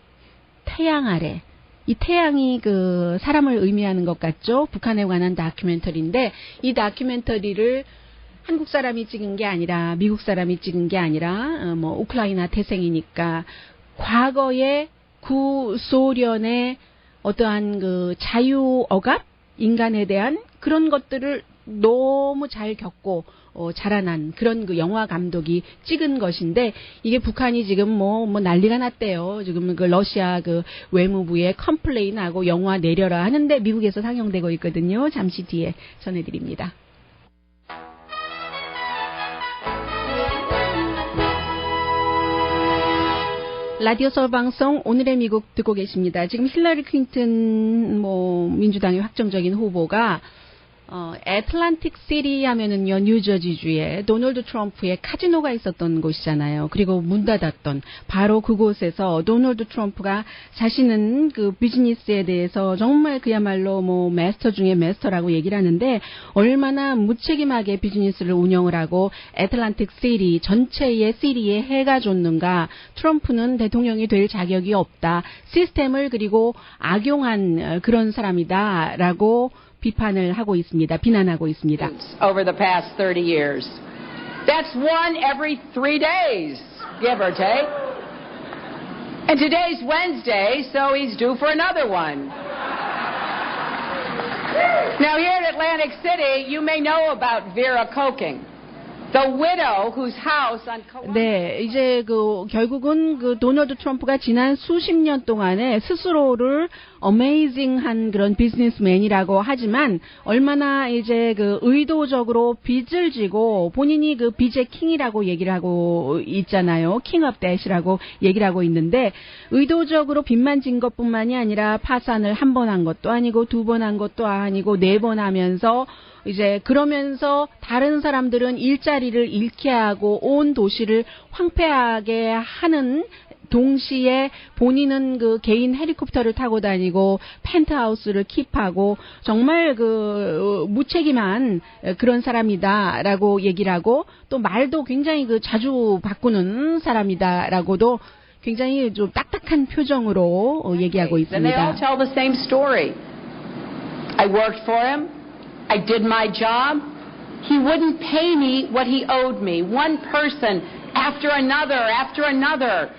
태양 아래. 이 태양이 그 사람을 의미하는 것 같죠? 북한에 관한 다큐멘터리인데 이 다큐멘터리를 한국 사람이 찍은 게 아니라 미국 사람이 찍은 게 아니라 뭐 우크라이나 태생이니까 과거의 구소련의 어떠한 그 자유 억압 인간에 대한 그런 것들을 너무 잘 겪고 자라난 그런 그 영화 감독이 찍은 것인데 이게 북한이 지금 뭐 난리가 났대요. 지금 그 러시아 그 외무부에 컴플레인하고 영화 내려라 하는데 미국에서 상영되고 있거든요. 잠시 뒤에 전해드립니다. 라디오 서울 방송 오늘의 미국 듣고 계십니다. 지금 힐러리 클린턴 민주당의 확정적인 후보가 애틀란틱 시티 하면은요, 뉴저지주에 도널드 트럼프의 카지노가 있었던 곳이잖아요. 그리고 문 닫았던 바로 그곳에서 도널드 트럼프가 자신은 그 비즈니스에 대해서 정말 그야말로 마스터 중에 마스터라고 얘기를 하는데 얼마나 무책임하게 비즈니스를 운영을 하고 애틀란틱 시티 전체의 시티에 해가 줬는가. 트럼프는 대통령이 될 자격이 없다. 시스템을 그리고 악용한 그런 사람이다라고 비판을 하고 있습니다. 비난하고 있습니다. Over the past 30 years. That's one every 3 days, give or take. And today's Wednesday, so he's due for another one. Now here at Atlantic City, you may know about Vera Koking. The widow whose house on 네, 이제 결국은 도널드 트럼프가 지난 수십 년 동안에 스스로를 어메이징한 그런 비즈니스맨이라고 하지만 얼마나 이제 의도적으로 빚을 지고 본인이 빚의 킹이라고 얘기를 하고 있잖아요. 킹 업 댓이라고 얘기를 하고 있는데 의도적으로 빚만 진 것뿐만이 아니라 파산을 한 번 한 것도 아니고 두 번 한 것도 아니고 4번 하면서 이제 그러면서 다른 사람들은 일자리를 잃게 하고 온 도시를 황폐하게 하는 동시에 본인은 개인 헬리콥터를 타고 다니고 펜트하우스를 킵하고 정말 무책임한 그런 사람이다라고 얘기를 하고 또 말도 굉장히 자주 바꾸는 사람이다라고도 굉장히 좀 딱딱한 표정으로 얘기하고 있습니다. They all tell the same story. I worked for him. I did my job. He wouldn't pay me what he owed me. One person after another, after another.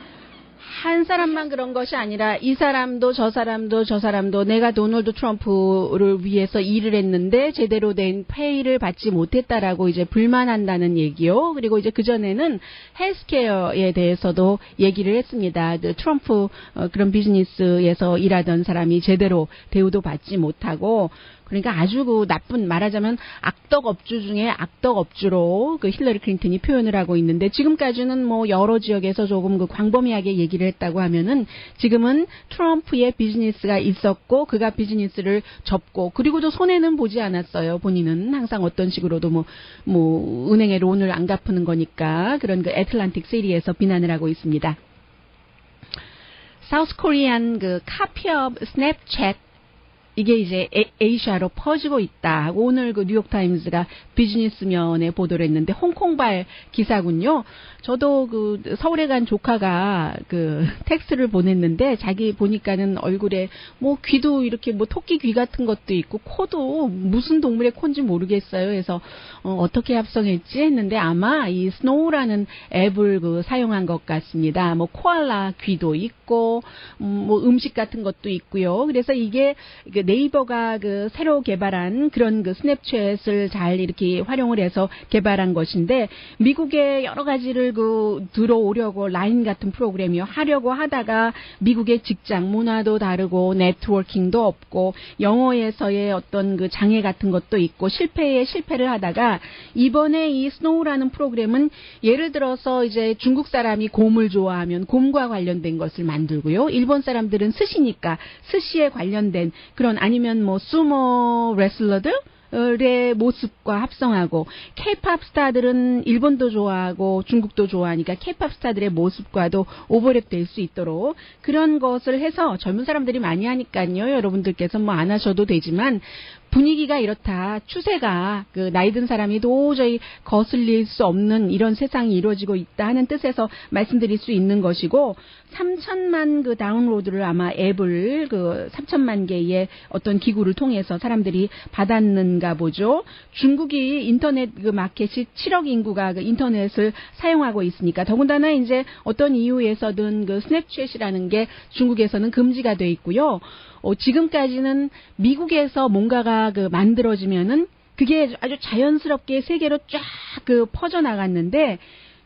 한 사람만 그런 것이 아니라 이 사람도 저 사람도 저 사람도 내가 도널드 트럼프를 위해서 일을 했는데 제대로 된 페이를 받지 못했다라고 이제 불만한다는 얘기요. 그리고 이제 그전에는 헬스케어에 대해서도 얘기를 했습니다. 트럼프 그런 비즈니스에서 일하던 사람이 제대로 대우도 받지 못하고 그러니까 아주 나쁜 말하자면 악덕업주 중에 악덕업주로 힐러리 클린턴이 표현을 하고 있는데 지금까지는 여러 지역에서 조금 광범위하게 얘기를 했다고 하면은 지금은 트럼프의 비즈니스가 있었고 그가 비즈니스를 접고 그리고도 손해는 보지 않았어요. 본인은 항상 어떤 식으로도 은행에 론을 안 갚는 거니까 그런 애틀란틱 시티에서 비난을 하고 있습니다. 사우스 코리안 카피 업 스냅챗 이게 이제 아시아로 퍼지고 있다. 오늘 그 뉴욕타임즈가 비즈니스면에 보도를 했는데 홍콩발 기사군요. 저도 그 서울에 간 조카가 그 텍스트를 보냈는데 자기 보니까는 얼굴에 뭐 귀도 이렇게 뭐 토끼 귀 같은 것도 있고 코도 무슨 동물의 코인지 모르겠어요. 그래서 어떻게 합성했지 했는데 아마 이 스노우라는 앱을 그 사용한 것 같습니다. 뭐 코알라 귀도 있고 뭐 음식 같은 것도 있고요. 그래서 이게 네이버가 그 새로 개발한 그런 그 스냅챗을 잘 이렇게 활용을 해서 개발한 것인데 미국의 여러 가지를 그 들어오려고 라인 같은 프로그램이요 하려고 하다가 미국의 직장 문화도 다르고 네트워킹도 없고 영어에서의 어떤 그 장애 같은 것도 있고 실패를 하다가 이번에 이 스노우라는 프로그램은 예를 들어서 이제 중국 사람이 곰을 좋아하면 곰과 관련된 것을 만들고요. 일본 사람들은 스시니까 스시에 관련된 그런 아니면 뭐 수모 레슬러들의 모습과 합성하고 K-팝 스타들은 일본도 좋아하고 중국도 좋아하니까 K-팝 스타들의 모습과도 오버랩 될 수 있도록 그런 것을 해서 젊은 사람들이 많이 하니까요. 여러분들께서 뭐 안 하셔도 되지만 분위기가 이렇다. 추세가 그 나이 든 사람이 도저히 거슬릴 수 없는 이런 세상이 이루어지고 있다 하는 뜻에서 말씀드릴 수 있는 것이고 3천만 그 다운로드를 아마 앱을 그 3천만 개의 어떤 기구를 통해서 사람들이 받았는가 보죠. 중국이 인터넷 그 마켓이 7억 인구가 그 인터넷을 사용하고 있으니까 더군다나 이제 어떤 이유에서든 그 스냅챗이라는 게 중국에서는 금지가 돼 있고요. 지금까지는 미국에서 뭔가가 그 만들어지면은 그게 아주 자연스럽게 세계로 쫙 그 퍼져나갔는데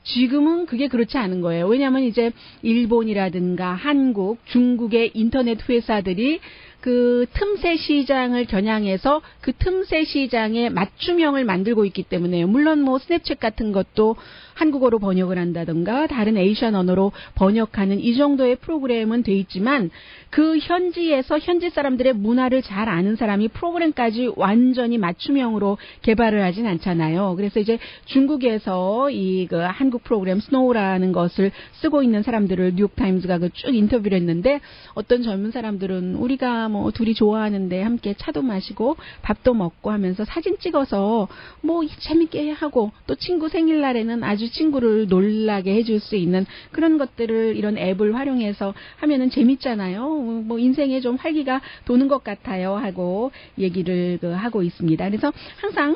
지금은 그게 그렇지 않은 거예요. 왜냐하면 이제 일본이라든가 한국, 중국의 인터넷 회사들이 그 틈새 시장을 겨냥해서 그 틈새 시장에 맞춤형을 만들고 있기 때문에요. 물론 뭐 스냅챗 같은 것도 한국어로 번역을 한다든가 다른 에이시안 언어로 번역하는 이 정도의 프로그램은 돼 있지만 그 현지에서 현지 사람들의 문화를 잘 아는 사람이 프로그램까지 완전히 맞춤형으로 개발을 하진 않잖아요. 그래서 이제 중국에서 이 그 한국 프로그램 스노우라는 것을 쓰고 있는 사람들을 뉴욕타임즈가 그 쭉 인터뷰를 했는데 어떤 젊은 사람들은 우리가 뭐 둘이 좋아하는데 함께 차도 마시고 밥도 먹고 하면서 사진 찍어서 뭐 재밌게 하고 또 친구 생일날에는 아주 친구를 놀라게 해줄 수 있는 그런 것들을 이런 앱을 활용해서 하면은 재밌잖아요. 뭐 인생에 좀 활기가 도는 것 같아요 하고 얘기를 하고 있습니다. 그래서 항상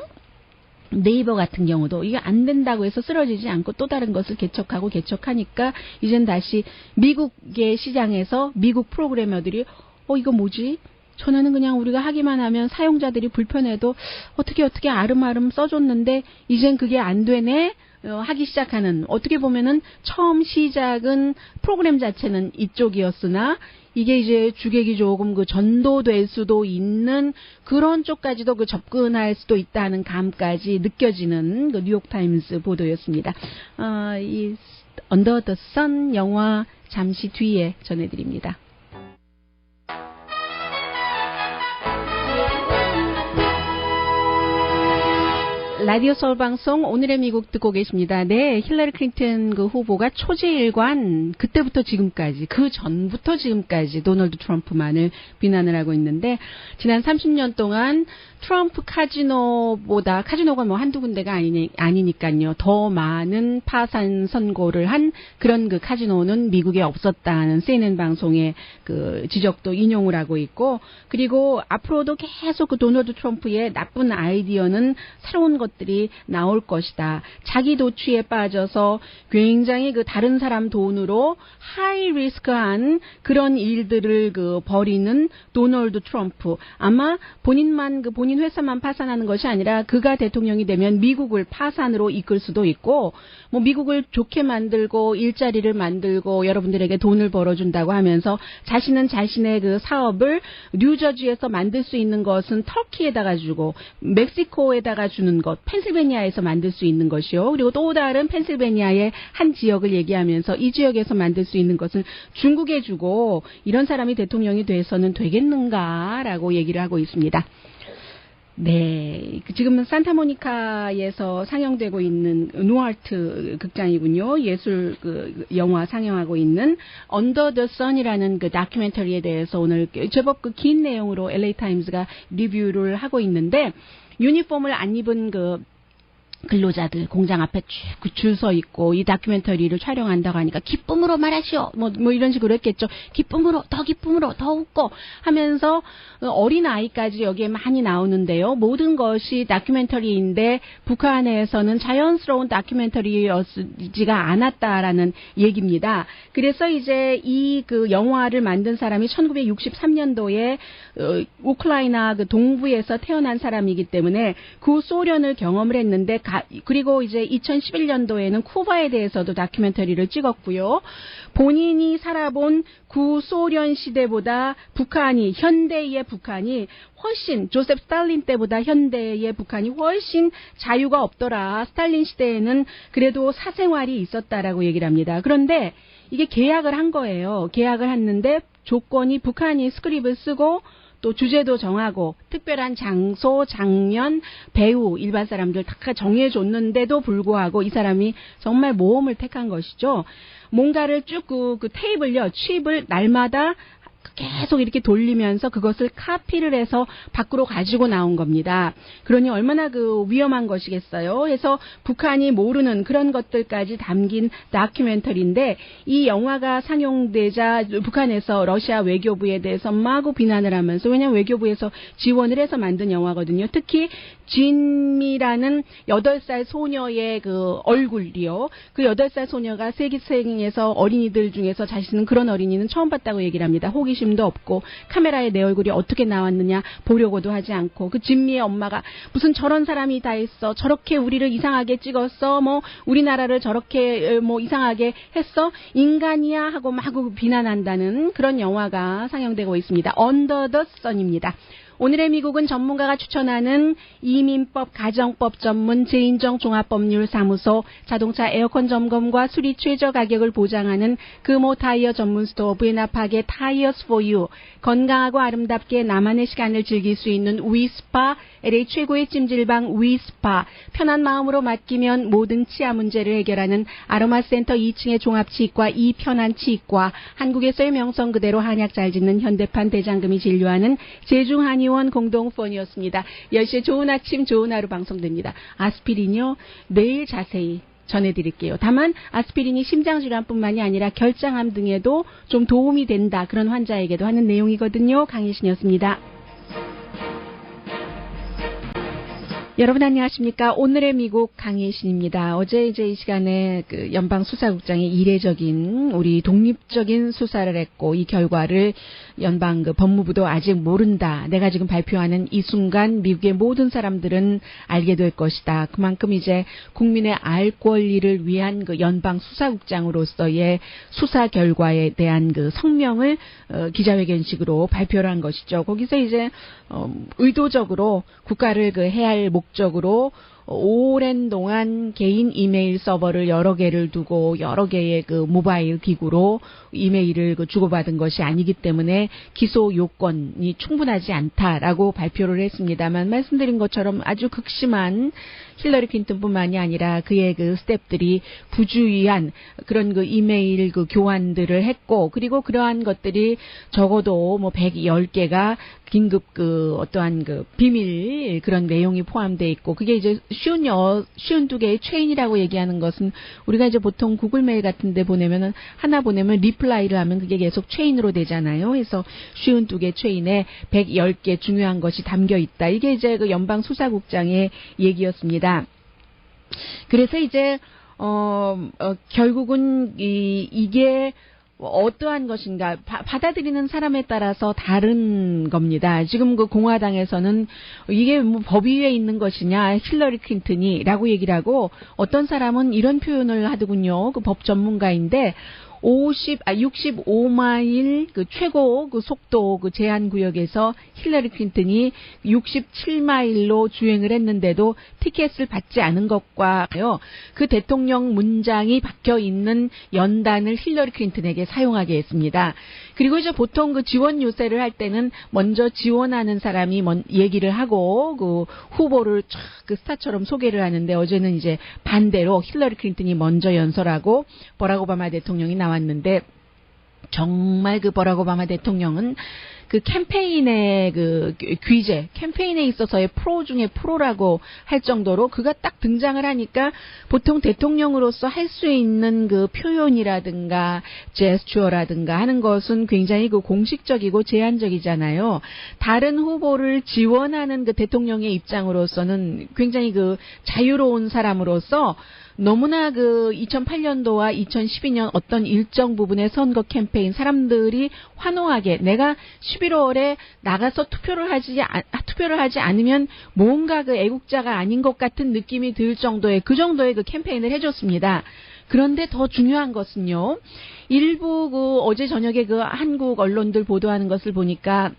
네이버 같은 경우도 이게 안 된다고 해서 쓰러지지 않고 또 다른 것을 개척하니까 이젠 다시 미국의 시장에서 미국 프로그래머들이 이거 뭐지? 전에는 그냥 우리가 하기만 하면 사용자들이 불편해도 어떻게 아름아름 써줬는데 이젠 그게 안 되네? 하기 시작하는 어떻게 보면은 처음 시작은 프로그램 자체는 이쪽이었으나 이게 이제 주객이 조금 그 전도될 수도 있는 그런 쪽까지도 그 접근할 수도 있다는 감까지 느껴지는 그 뉴욕타임스 보도였습니다. 이 Under the Sun 영화 잠시 뒤에 전해드립니다. 라디오 서울 방송 오늘의 미국 듣고 계십니다. 네, 힐러리 클린턴 그 후보가 초지일관 그때부터 지금까지 그 전부터 지금까지 도널드 트럼프만을 비난을 하고 있는데 지난 30년 동안 트럼프 카지노가 뭐 한두 군데가 아니니까요. 더 많은 파산 선고를 한 그런 그 카지노는 미국에 없었다는 CNN 방송의 그 지적도 인용을 하고 있고 그리고 앞으로도 계속 그 도널드 트럼프의 나쁜 아이디어는 새로운 것들이 나올 것이다. 자기 도취에 빠져서 굉장히 그 다른 사람 돈으로 하이 리스크한 그런 일들을 그 벌이는 도널드 트럼프. 아마 본인 회사만 파산하는 것이 아니라 그가 대통령이 되면 미국을 파산으로 이끌 수도 있고 뭐 미국을 좋게 만들고 일자리를 만들고 여러분들에게 돈을 벌어준다고 하면서 자신은 자신의 그 사업을 뉴저지에서 만들 수 있는 것은 터키에다가 주고 멕시코에다가 주는 것, 펜실베니아에서 만들 수 있는 것이요. 그리고 또 다른 펜실베니아의 한 지역을 얘기하면서 이 지역에서 만들 수 있는 것은 중국에 주고 이런 사람이 대통령이 돼서는 되겠는가라고 얘기를 하고 있습니다. 네, 지금은 산타모니카에서 상영되고 있는 누아르트 극장이군요. 예술 영화 상영하고 있는 언더 더 선이라는 그 다큐멘터리에 대해서 오늘 제법 긴 내용으로 LA 타임즈가 리뷰를 하고 있는데, 유니폼을 안 입은 근로자들 공장 앞에 쭉 줄 서 있고 이 다큐멘터리를 촬영한다고 하니까 기쁨으로 말하시오 뭐 이런 식으로 했겠죠. 기쁨으로 더 웃고 하면서 어린 아이까지 여기에 많이 나오는데요. 모든 것이 다큐멘터리인데 북한에서는 자연스러운 다큐멘터리였지가 않았다라는 얘기입니다. 그래서 이제 이 영화를 만든 사람이 1963년도에 우크라이나 동부에서 태어난 사람이기 때문에 구소련을 경험을 했는데, 그리고 이제 2011년도에는 쿠바에 대해서도 다큐멘터리를 찍었고요. 본인이 살아본 구소련 시대보다 현대의 북한이 훨씬, 조셉 스탈린 때보다 현대의 북한이 훨씬 자유가 없더라. 스탈린 시대에는 그래도 사생활이 있었다라고 얘기를 합니다. 그런데 이게 계약을 한 거예요. 계약을 했는데 조건이 북한이 스크립을 쓰고 또 주제도 정하고 특별한 장소, 장면, 배우, 일반 사람들 다 정해줬는데도 불구하고 이 사람이 정말 모험을 택한 것이죠. 뭔가를 쭉 칩을 날마다 계속 이렇게 돌리면서 그것을 카피를 해서 밖으로 가지고 나온 겁니다. 그러니 얼마나 위험한 것이겠어요. 그래서 북한이 모르는 그런 것들까지 담긴 다큐멘터리인데, 이 영화가 상영되자 북한에서 러시아 외교부에 대해서 마구 비난을 하면서, 왜냐하면 외교부에서 지원을 해서 만든 영화거든요. 특히 진미라는 8살 소녀의 얼굴이요. 그 8살 소녀가 세계생에서 어린이들 중에서 자신은 그런 어린이는 처음 봤다고 얘기를 합니다. 호기심도 없고 카메라에 내 얼굴이 어떻게 나왔느냐 보려고도 하지 않고, 그 진미의 엄마가 무슨 저런 사람이 다 있어, 저렇게 우리를 이상하게 찍었어, 우리나라를 저렇게 이상하게 했어, 인간이야 하고 마구 비난한다는 그런 영화가 상영되고 있습니다. 언더 더 선입니다. 오늘의 미국은 전문가가 추천하는 이민법, 가정법 전문 제인정 종합법률사무소, 자동차 에어컨 점검과 수리 최저 가격을 보장하는 금호 타이어 전문 스토어 브에나팍의 타이어스 포 유, 건강하고 아름답게 나만의 시간을 즐길 수 있는 위스파, LA 최고의 찜질방 위스파, 편한 마음으로 맡기면 모든 치아 문제를 해결하는 아로마센터 2층의 종합치과 이편한 치과, 한국에서의 명성 그대로 한약 잘 짓는 현대판 대장금이 진료하는 제중한의원 공동폰이었습니다. 10시에 좋은 아침 좋은 하루 방송됩니다. 아스피린요, 내일 자세히 전해드릴게요. 다만 아스피린이 심장질환뿐만이 아니라 결장암 등에도 좀 도움이 된다, 그런 환자에게도 하는 내용이거든요. 강혜신이었습니다. 여러분 안녕하십니까? 오늘의 미국 강혜신입니다. 어제 이제 이 시간에 연방수사국장이 이례적인 우리 독립적인 수사를 했고, 이 결과를 연방 법무부도 아직 모른다. 내가 지금 발표하는 이 순간 미국의 모든 사람들은 알게 될 것이다. 그만큼 이제 국민의 알 권리를 위한 연방수사국장으로서의 수사 결과에 대한 성명을 기자회견식으로 발표를 한 것이죠. 거기서 이제 의도적으로 국가를 해야 할 목적으로 오랜 동안 개인 이메일 서버를 여러 개를 두고 여러 개의 모바일 기구로 이메일을 주고받은 것이 아니기 때문에 기소 요건이 충분하지 않다라고 발표를 했습니다만, 말씀드린 것처럼 아주 극심한 힐러리 클린턴뿐만이 아니라 그의 스태프들이 부주의한 그런 이메일 교환들을 했고, 그리고 그러한 것들이 적어도 110개가 긴급 어떠한 비밀 그런 내용이 포함되어 있고, 그게 이제 쉬운 두 개의 체인이라고 얘기하는 것은, 우리가 이제 보통 구글 메일 같은 데 보내면은 하나 보내면 리플라이를 하면 그게 계속 체인으로 되잖아요. 그래서 쉬운 두 개 체인에 110개 중요한 것이 담겨 있다. 이게 이제 연방 수사국장의 얘기였습니다. 그래서 이제 결국은 이게 어떠한 것인가 받아들이는 사람에 따라서 다른 겁니다. 지금 공화당에서는 이게 법 위에 있는 것이냐 힐러리 클린턴이라고 얘기를 하고, 어떤 사람은 이런 표현을 하더군요. 법 전문가인데 65마일 최고 속도 제한 구역에서 힐러리 클린턴이 67마일로 주행을 했는데도 티켓을 받지 않은 것과요, 그 대통령 문장이 박혀 있는 연단을 힐러리 클린턴에게 사용하게 했습니다. 그리고 이제 보통 그 지원 유세를 할 때는 먼저 지원하는 사람이 얘기를 하고 그 후보를 쫙 그 스타처럼 소개를 하는데 어제는 이제 반대로 힐러리 클린턴이 먼저 연설하고 버락 오바마 대통령이 나왔는데 정말 그 버락 오바마 대통령은 그 캠페인의 그 귀재, 캠페인에 있어서의 프로 중에 프로라고 할 정도로 그가 딱 등장을 하니까 보통 대통령으로서 할 수 있는 그 표현이라든가 제스처라든가 하는 것은 굉장히 그 공식적이고 제한적이잖아요. 다른 후보를 지원하는 그 대통령의 입장으로서는 굉장히 그 자유로운 사람으로서 너무나 그 2008년도와 2012년 어떤 일정 부분의 선거 캠페인 사람들이 환호하게 내가 11월에 나가서 투표를 하지 않으면 뭔가 그 애국자가 아닌 것 같은 느낌이 들 정도의 그 정도의 그 캠페인을 해줬습니다. 그런데 더 중요한 것은요. 일부 그 어제 저녁에 그 한국 언론들 보도하는 것을 보니까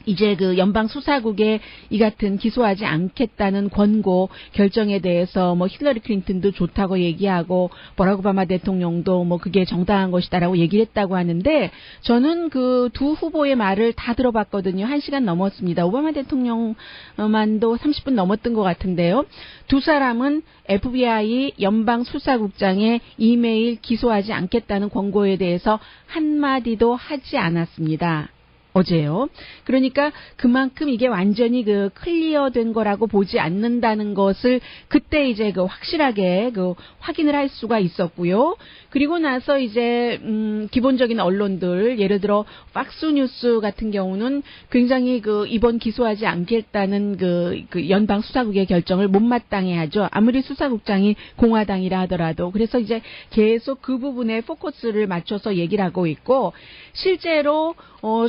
이제 그 연방 수사국에 이 같은 기소하지 않겠다는 권고 결정에 대해서 뭐 힐러리 클린턴도 좋다고 얘기하고 버락 오바마 대통령도 뭐 그게 정당한 것이다라고 얘기를 했다고 하는데 저는 그 두 후보의 말을 다 들어봤거든요. 1시간 넘었습니다. 오바마 대통령만도 30분 넘었던 것 같은데요. 두 사람은 FBI 연방 수사국장의 이메일 기소하지 않겠다는 권고에 대해서 한마디도 하지 않았습니다. 어제요. 그러니까 그만큼 이게 완전히 그 클리어된 거라고 보지 않는다는 것을 그때 이제 그 확실하게 그 확인을 할 수가 있었고요. 그리고 나서 이제 기본적인 언론들 예를 들어 팍스뉴스 같은 경우는 굉장히 그 이번 기소하지 않겠다는 그 연방 수사국의 결정을 못마땅해 하죠. 아무리 수사국장이 공화당이라 하더라도. 그래서 이제 계속 그 부분에 포커스를 맞춰서 얘기를 하고 있고 실제로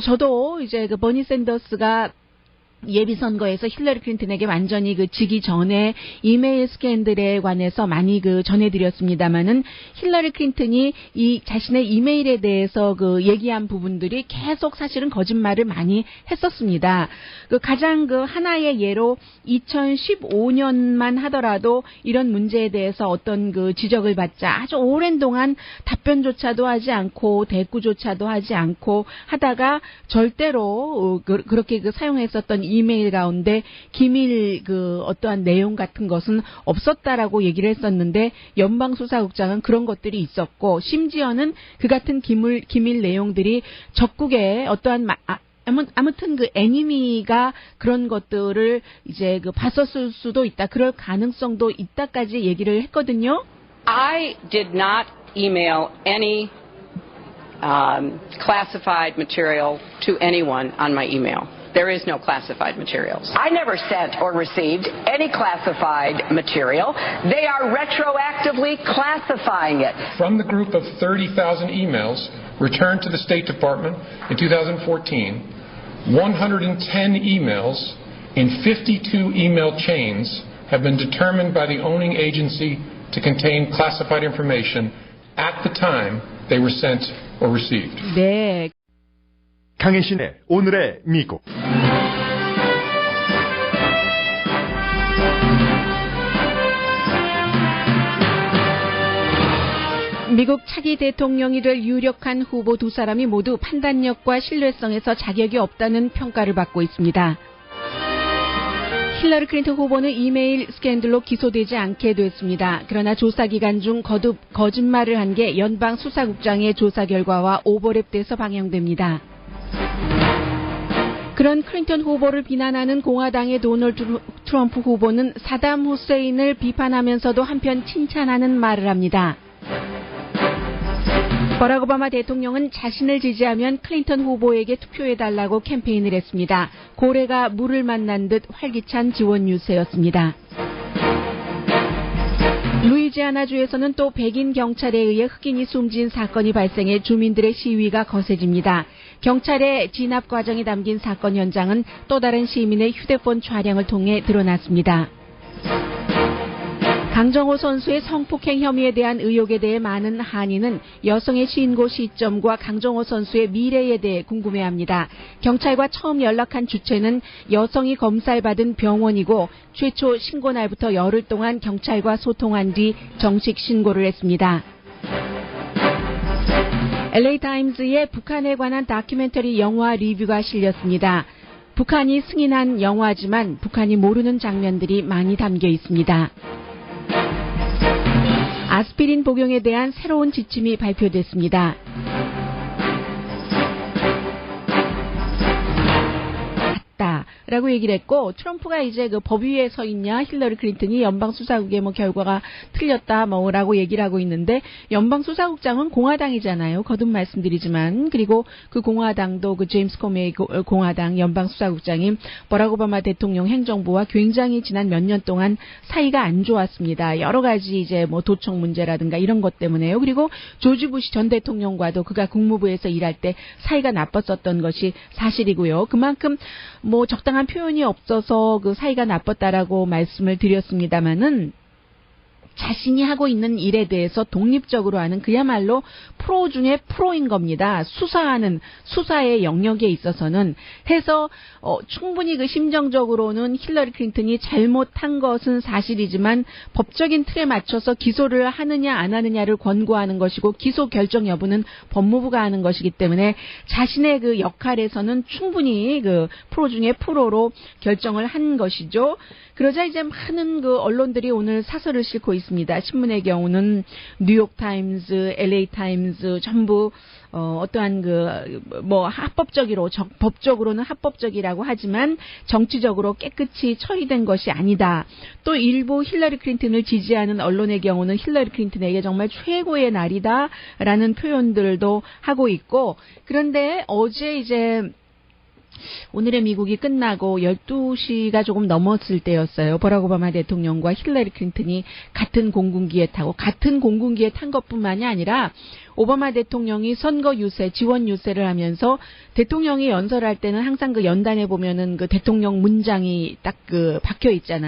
저도 이제 그 버니 샌더스가 예비선거에서 힐러리 클린턴에게 완전히 그 지기 전에 이메일 스캔들에 관해서 많이 그 전해드렸습니다만은 힐러리 클린턴이 이 자신의 이메일에 대해서 그 얘기한 부분들이 계속 사실은 거짓말을 많이 했었습니다. 그 가장 그 하나의 예로 2015년만 하더라도 이런 문제에 대해서 어떤 그 지적을 받자 아주 오랜 동안 답변조차도 하지 않고 대꾸조차도 하지 않고 하다가 절대로 그렇게 그 사용했었던 이메일 가운데 기밀 그 어떠한 내용 같은 것은 없었다라고 얘기를 했었는데 연방수사국장은 그런 것들이 있었고 심지어는 그 같은 기밀 내용들이 적국의 어떠한 아무튼 그 애니미가 그런 것들을 이제 그 봤었을 수도 있다. 그럴 가능성도 있다까지 얘기를 했거든요. I did not email any classified material to anyone on my email. There is no classified materials. I never sent or received any classified material. They are retroactively classifying it. From the group of 30,000 emails returned to the State Department in 2014, 110 emails in 52 email chains have been determined by the owning agency to contain classified information at the time they were sent or received. 네. 강혜신의 오늘의 미국. 미국 차기 대통령이 될 유력한 후보 두 사람이 모두 판단력과 신뢰성에서 자격이 없다는 평가를 받고 있습니다. 힐러리 클린턴 후보는 이메일 스캔들로 기소되지 않게 됐습니다. 그러나 조사 기간 중 거짓말을 한 게 연방 수사국장의 조사 결과와 오버랩돼서 방영됩니다. 그런 클린턴 후보를 비난하는 공화당의 도널드 트럼프 후보는 사담 후세인을 비판하면서도 한편 칭찬하는 말을 합니다. 버락 오바마 대통령은 자신을 지지하면 클린턴 후보에게 투표해달라고 캠페인을 했습니다. 고래가 물을 만난 듯 활기찬 지원 유세였습니다. 루이지아나주에서는 또 백인 경찰에 의해 흑인이 숨진 사건이 발생해 주민들의 시위가 거세집니다. 경찰의 진압 과정이 담긴 사건 현장은 또 다른 시민의 휴대폰 촬영을 통해 드러났습니다. 강정호 선수의 성폭행 혐의에 대한 의혹에 대해 많은 한인은 여성의 신고 시점과 강정호 선수의 미래에 대해 궁금해합니다. 경찰과 처음 연락한 주체는 여성이 검사를 받은 병원이고 최초 신고 날부터 열흘 동안 경찰과 소통한 뒤 정식 신고를 했습니다. LA타임즈의 북한에 관한 다큐멘터리 영화 리뷰가 실렸습니다. 북한이 승인한 영화지만 북한이 모르는 장면들이 많이 담겨 있습니다. 아스피린 복용에 대한 새로운 지침이 발표됐습니다. 라고 얘기를 했고, 트럼프가 이제 그 법 위에 서 있냐, 힐러리 클린턴이 연방수사국의 뭐 결과가 틀렸다, 뭐라고 얘기를 하고 있는데, 연방수사국장은 공화당이잖아요. 거듭 말씀드리지만. 그리고 그 공화당도 그 제임스 코메이 공화당 연방수사국장이 버락 오바마 대통령 행정부와 굉장히 지난 몇 년 동안 사이가 안 좋았습니다. 여러 가지 이제 뭐 도청 문제라든가 이런 것 때문에요. 그리고 조지 부시 전 대통령과도 그가 국무부에서 일할 때 사이가 나빴었던 것이 사실이고요. 그만큼 뭐 적당한 표현이 없어서 그 사이가 나빴다라고 말씀을 드렸습니다마는 자신이 하고 있는 일에 대해서 독립적으로 하는 그야말로 프로 중에 프로인 겁니다. 수사의 영역에 있어서는 해서 충분히 그 심정적으로는 힐러리 클린턴이 잘못한 것은 사실이지만 법적인 틀에 맞춰서 기소를 하느냐 안 하느냐를 권고하는 것이고 기소 결정 여부는 법무부가 하는 것이기 때문에 자신의 그 역할에서는 충분히 그 프로 중에 프로로 결정을 한 것이죠. 그러자 이제 많은 그 언론들이 오늘 사설을 싣고 있습니다. 신문의 경우는 뉴욕타임즈, LA타임즈 전부 어떠한 그 뭐 법적으로는 합법적이라고 하지만 정치적으로 깨끗이 처리된 것이 아니다. 또 일부 힐러리 클린턴을 지지하는 언론의 경우는 힐러리 클린턴에게 정말 최고의 날이다라는 표현들도 하고 있고, 그런데 어제 이제 오늘의 미국이 끝나고 12시가 조금 넘었을 때였어요. 버락 오바마 대통령과 힐러리 클린턴이 같은 공군기에 타고 같은 공군기에 탄 것뿐만이 아니라 오바마 대통령이 선거 유세, 지원 유세를 하면서 대통령이 연설할 때는 항상 그 연단에 보면은 그 대통령 문장이 딱 그 박혀 있잖아요.